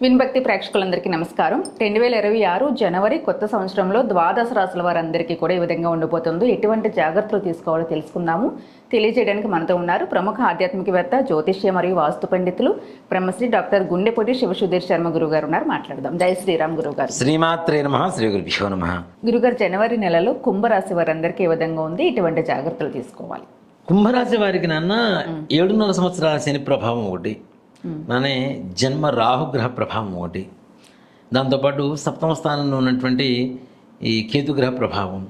విన్భక్తి ప్రేక్షకులందరికీ నమస్కారం. 2026 జనవరి కొత్త సంవత్సరంలో ద్వాదశ రాశుల వారందరికీ కూడా ఈ విధంగా ఉండబోతుంది. ఎటువంటి జాగ్రత్తలు తీసుకోవాలో తెలుసుకుందాము. తెలియజేయడానికి మనతో ఉన్నారు ప్రముఖ ఆధ్యాత్మికవేత్త, జ్యోతిష్య మరియు వాస్తు పండితులు బ్రహ్మశ్రీ డాక్టర్ గుండెపూడి శివసుధీర్ శర్మ గురువు గారు ఉన్నారు. మాట్లాడదాం. జై శ్రీరామ్ గురువు గారు. శ్రీమాత్రే నమః. శ్రీ గురుభ్యో నమః. గురుగారు, జనవరి నెలలో కుంభరాశి వారందరికీ ఏ విధంగా ఉంది, ఎటువంటి జాగ్రత్తలు తీసుకోవాలి? కుంభరాశి వారికి నాన్న 7.5 సంవత్సరాల శని ప్రభావం ఒకటి, నానే జన్మ రాహుగ్రహ ప్రభావం ఒకటి, దాంతోపాటు సప్తమ స్థానంలో ఉన్నటువంటి ఈ కేతుగ్రహ ప్రభావం,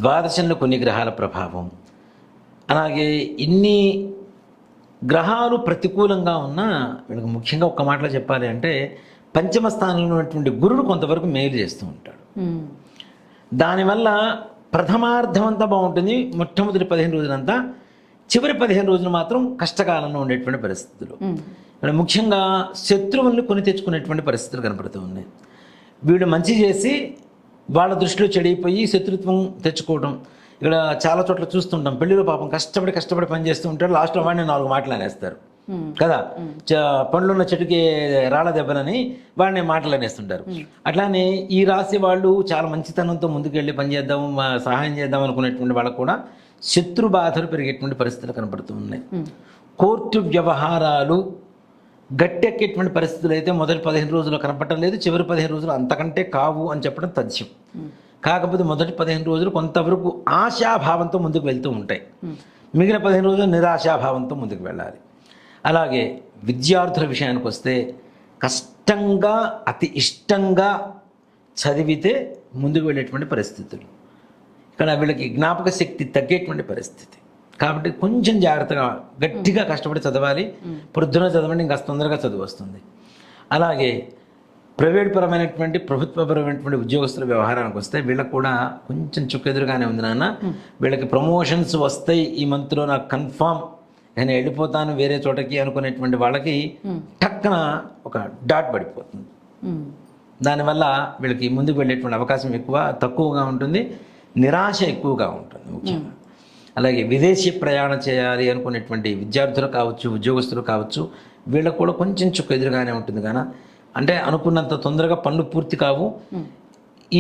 ద్వాదశంలో కొన్ని గ్రహాల ప్రభావం, అలాగే ఇన్ని గ్రహాలు ప్రతికూలంగా ఉన్నా వీళ్ళకి ముఖ్యంగా ఒక్క మాటలో చెప్పాలి అంటే పంచమ స్థానంలో ఉన్నటువంటి గురుడు కొంతవరకు మేలు చేస్తూ ఉంటాడు. దానివల్ల ప్రథమార్థం అంతా బాగుంటుంది, మొట్టమొదటి 15 రోజులంతా. చివరి 15 రోజులు మాత్రం కష్టకాలంలో ఉండేటువంటి పరిస్థితులు. ఇక్కడ ముఖ్యంగా శత్రువుల్ని కొని తెచ్చుకునేటువంటి పరిస్థితులు కనపడుతూ ఉన్నాయి. వీడు మంచి చేసి వాళ్ళ దృష్టిలో చెడిపోయి శత్రుత్వం తెచ్చుకోవడం ఇక్కడ చాలా చోట్ల చూస్తుంటాం. పెళ్లిలో పాపం కష్టపడి పని చేస్తూ ఉంటారు, లాస్ట్లో వాడిని 4 మాటలు అనేస్తారు కదా. పండ్లున్న చెట్టుకి రాళ్ళ దెబ్బలని వాడిని మాటలు అనేస్తుంటారు. అట్లానే ఈ రాశి వాళ్ళు చాలా మంచితనంతో ముందుకెళ్ళి పని చేద్దాం, సహాయం చేద్దాం అనుకునేటువంటి వాళ్ళకు కూడా శత్రు బాధలు పెరిగేటువంటి పరిస్థితులు కనపడుతూ ఉన్నాయి. కోర్టు వ్యవహారాలు గట్టెక్కేటువంటి పరిస్థితులు అయితే మొదటి 15 రోజులు కనపడటం లేదు, చివరి 15 రోజులు అంతకంటే కావు అని చెప్పడం తథ్యం. కాకపోతే మొదటి 15 రోజులు కొంతవరకు ఆశాభావంతో ముందుకు వెళ్తూ ఉంటాయి, మిగిలిన 15 రోజులు నిరాశాభావంతో ముందుకు వెళ్ళాలి. అలాగే విద్యార్థుల విషయానికి వస్తే కష్టంగా అతి ఇష్టంగా చదివితే ముందుకు వెళ్ళేటువంటి పరిస్థితులు. ఇక్కడ వీళ్ళకి జ్ఞాపక శక్తి తగ్గేటువంటి పరిస్థితి. కాబట్టి కొంచెం జాగ్రత్తగా గట్టిగా కష్టపడి చదవాలి. పొద్దున చదవండి, ఇంకా తొందరగా చదువు వస్తుంది. అలాగే ప్రైవేట్ పరమైనటువంటి ప్రభుత్వపరమైనటువంటి ఉద్యోగస్తుల వ్యవహారానికి వస్తే వీళ్ళకి కూడా కొంచెం చుక్కెదురుగానే ఉంది నాన్న. వీళ్ళకి ప్రమోషన్స్ వస్తాయి ఈ మంత్లో, నాకు కన్ఫామ్, నేను వెళ్ళిపోతాను వేరే చోటకి అనుకునేటువంటి వాళ్ళకి టక్కన ఒక డాట్ పడిపోతుంది. దానివల్ల వీళ్ళకి ముందుకు వెళ్ళేటువంటి అవకాశం తక్కువగా ఉంటుంది, నిరాశ ఎక్కువగా ఉంటుంది ముఖ్యంగా. అలాగే విదేశీ ప్రయాణం చేయాలి అనుకునేటువంటి విద్యార్థులు కావచ్చు, ఉద్యోగస్తులు కావచ్చు, వీళ్ళకు కూడా కొంచెం చుక్క ఎదురుగానే ఉంటుంది. కానీ అంటే అనుకున్నంత తొందరగా పనులు పూర్తి కావు.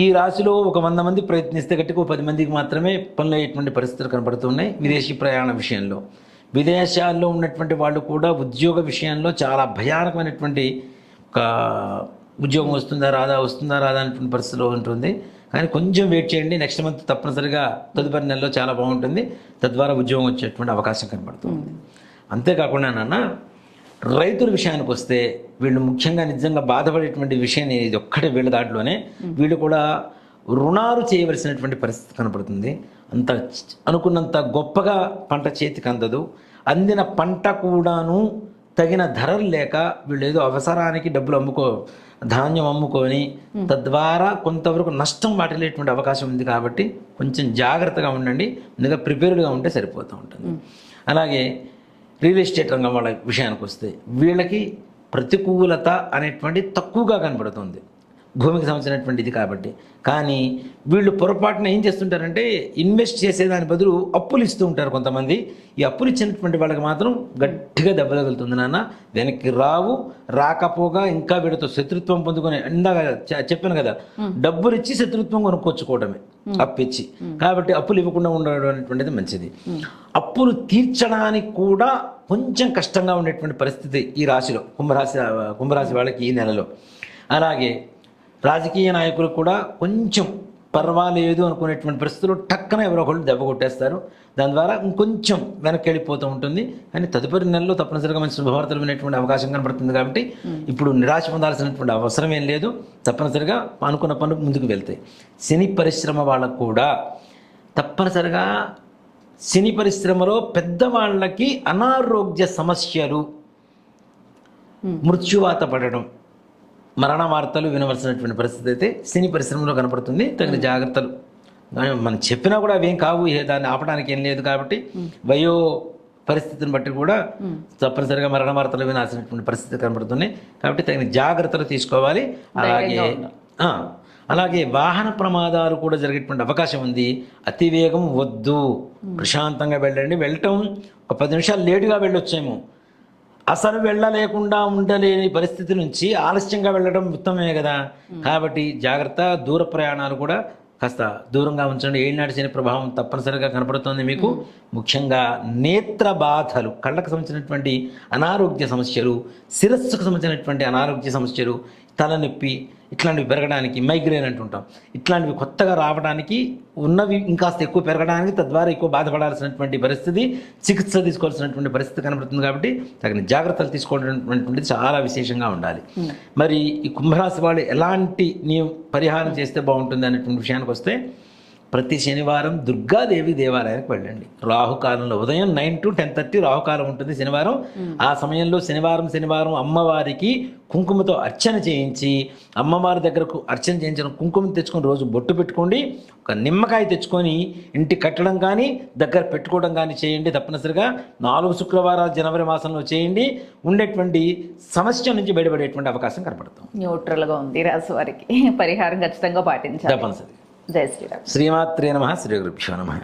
ఈ రాశిలో ఒక 100 మంది ప్రయత్నిస్తే గట్టిగా 10 మందికి మాత్రమే పనులు అయ్యేటువంటి పరిస్థితులు కనబడుతున్నాయి విదేశీ ప్రయాణ విషయంలో. విదేశాల్లో ఉన్నటువంటి వాళ్ళు కూడా ఉద్యోగ విషయంలో చాలా భయానకమైనటువంటి ఒక ఉద్యోగం వస్తుందా రాదా అనేటువంటి పరిస్థితిలో ఉంటుంది. కానీ కొంచెం వెయిట్ చేయండి, నెక్స్ట్ మంత్ తప్పనిసరిగా తదుపరి నెలలో చాలా బాగుంటుంది, తద్వారా ఉద్యోగం వచ్చేటువంటి అవకాశం కనబడుతుంది. అంతేకాకుండా నాన్న రైతుల విషయానికి వస్తే వీళ్ళు ముఖ్యంగా నిజంగా బాధపడేటువంటి విషయం ఇది ఒక్కటే. వీళ్ళ దాంట్లోనే వీళ్ళు కూడా రుణాలు చేయవలసినటువంటి పరిస్థితి కనపడుతుంది. అంత అనుకున్నంత గొప్పగా పంట చేతికి అందదు, అందిన పంట కూడాను తగిన ధరలు లేక వీళ్ళు ఏదో అవసరానికి డబ్బులు ధాన్యం అమ్ముకొని తద్వారా కొంతవరకు నష్టం వాటిల్లేటువంటి అవకాశం ఉంది. కాబట్టి కొంచెం జాగ్రత్తగా ఉండండి, ముందుగా ప్రిపేర్డ్గా ఉంటే సరిపోతూ ఉంటుంది. అలాగే రియల్ ఎస్టేట్ రంగం వాళ్ళ విషయానికి వస్తే వీళ్ళకి ప్రతికూలత అనేటువంటి తక్కువగా కనబడుతుంది, భూమికి సంబంధించినటువంటి ఇది కాబట్టి. కానీ వీళ్ళు పొరపాటున ఏం చేస్తుంటారంటే ఇన్వెస్ట్ చేసేదాని బదులు అప్పులు ఇస్తూ ఉంటారు కొంతమంది. ఈ అప్పులు ఇచ్చినటువంటి వాళ్ళకి మాత్రం గట్టిగా దెబ్బ తగులుతుంది నాన్న. వెనక్కి రాకపోగా ఇంకా వీళ్ళతో శత్రుత్వం పొందుకొని, ఇందాక చెప్పాను కదా, డబ్బులు ఇచ్చి శత్రుత్వం కొనుక్కొచ్చుకోవడమే అప్పిచ్చి. కాబట్టి అప్పులు ఇవ్వకుండా ఉండడం అనేటువంటిది మంచిది. అప్పులు తీర్చడానికి కూడా కొంచెం కష్టంగా ఉండేటువంటి పరిస్థితి ఈ రాశిలో, కుంభరాశి వాళ్ళకి ఈ నెలలో. అలాగే రాజకీయ నాయకులు కూడా కొంచెం పర్వాలేదు అనుకునేటువంటి పరిస్థితుల్లో టక్కన ఎవరో ఒకళ్ళు దెబ్బ కొట్టేస్తారు. దాని ద్వారా ఇంకొంచెం వెనక్కి వెళ్ళిపోతూ ఉంటుంది. కానీ తదుపరి నెలలో తప్పనిసరిగా మంచి శుభవార్తలు వినేటువంటి అవకాశం కనబడుతుంది. కాబట్టి ఇప్పుడు నిరాశ పొందాల్సినటువంటి అవసరం ఏం లేదు, తప్పనిసరిగా అనుకున్న పనులు ముందుకు వెళ్తాయి. సినీ పరిశ్రమ వాళ్ళకు కూడా తప్పనిసరిగా సినీ పరిశ్రమలో పెద్దవాళ్ళకి అనారోగ్య సమస్యలు, మృత్యువాత పడడం, మరణ వార్తలు వినవలసినటువంటి పరిస్థితి అయితే సినీ పరిశ్రమలో కనపడుతుంది. తగిన జాగ్రత్తలు మనం చెప్పినా కూడా అవేం కావు, దాన్ని ఆపడానికి ఏం లేదు. కాబట్టి వయో పరిస్థితిని బట్టి కూడా తప్పనిసరిగా మరణ వార్తలు వినాల్సినటువంటి పరిస్థితి కనబడుతున్నాయి. కాబట్టి తగిన జాగ్రత్తలు తీసుకోవాలి. అలాగే వాహన ప్రమాదాలు కూడా జరిగేటువంటి అవకాశం ఉంది. అతివేగం వద్దు, ప్రశాంతంగా వెళ్ళండి. వెళ్ళటం ఒక 10 నిమిషాలు లేటుగా వెళ్ళొచ్చేమో, అసలు వెళ్ళలేకుండా ఉండలేని పరిస్థితి నుంచి ఆలస్యంగా వెళ్ళడం ఉత్తమమే కదా. కాబట్టి జాగ్రత్త. దూర ప్రయాణాలు కూడా కాస్త దూరంగా ఉంచండి. ఏళ్ళనాటి శని ప్రభావం తప్పనిసరిగా కనపడుతోంది మీకు. ముఖ్యంగా నేత్ర బాధలు, కళ్ళకు సంబంధించినటువంటి అనారోగ్య సమస్యలు, శిరస్సుకు సంబంధించినటువంటి అనారోగ్య సమస్యలు, తలనొప్పి ఇట్లాంటివి పెరగడానికి, మైగ్రేన్ అంటుంటాం, ఇట్లాంటివి కొత్తగా రావడానికి, ఉన్నవి ఇంకాస్త ఎక్కువ పెరగడానికి, తద్వారా ఎక్కువ బాధపడాల్సినటువంటి పరిస్థితి, చికిత్స తీసుకోవాల్సినటువంటి పరిస్థితి కనబడుతుంది. కాబట్టి తగిన జాగ్రత్తలు తీసుకోవడం చాలా విశేషంగా ఉండాలి. మరి ఈ కుంభరాశి వాళ్ళు ఎలాంటి పరిహారం చేస్తే బాగుంటుంది అనేటువంటి విషయానికి వస్తే, ప్రతి శనివారం దుర్గాదేవి దేవాలయానికి వెళ్ళండి. రాహుకాలంలో ఉదయం 9 to 10:30 రాహుకాలం ఉంటుంది శనివారం. ఆ సమయంలో శనివారం అమ్మవారికి కుంకుమతో అర్చన చేయించి, అమ్మవారి దగ్గరకు అర్చన చేయించిన కుంకుమ తెచ్చుకొని రోజు బొట్టు పెట్టుకోండి. ఒక నిమ్మకాయ తెచ్చుకొని ఇంటి కట్టడం కానీ దగ్గర పెట్టుకోవడం కానీ చేయండి. తప్పనిసరిగా 4 శుక్రవారాలు జనవరి మాసంలో చేయండి. ఉండేటువంటి సమస్య నుంచి బయటపడేటువంటి అవకాశం కనపడుతుంది. న్యూట్రల్గా ఉంది రాశి వారికి. పరిహారం ఖచ్చితంగా పాటించాలి. తప్పనిసరి. జై శ్రీరామ్. శ్రీమాత్రే నమః. శ్రీ గురుభ్యో నమః.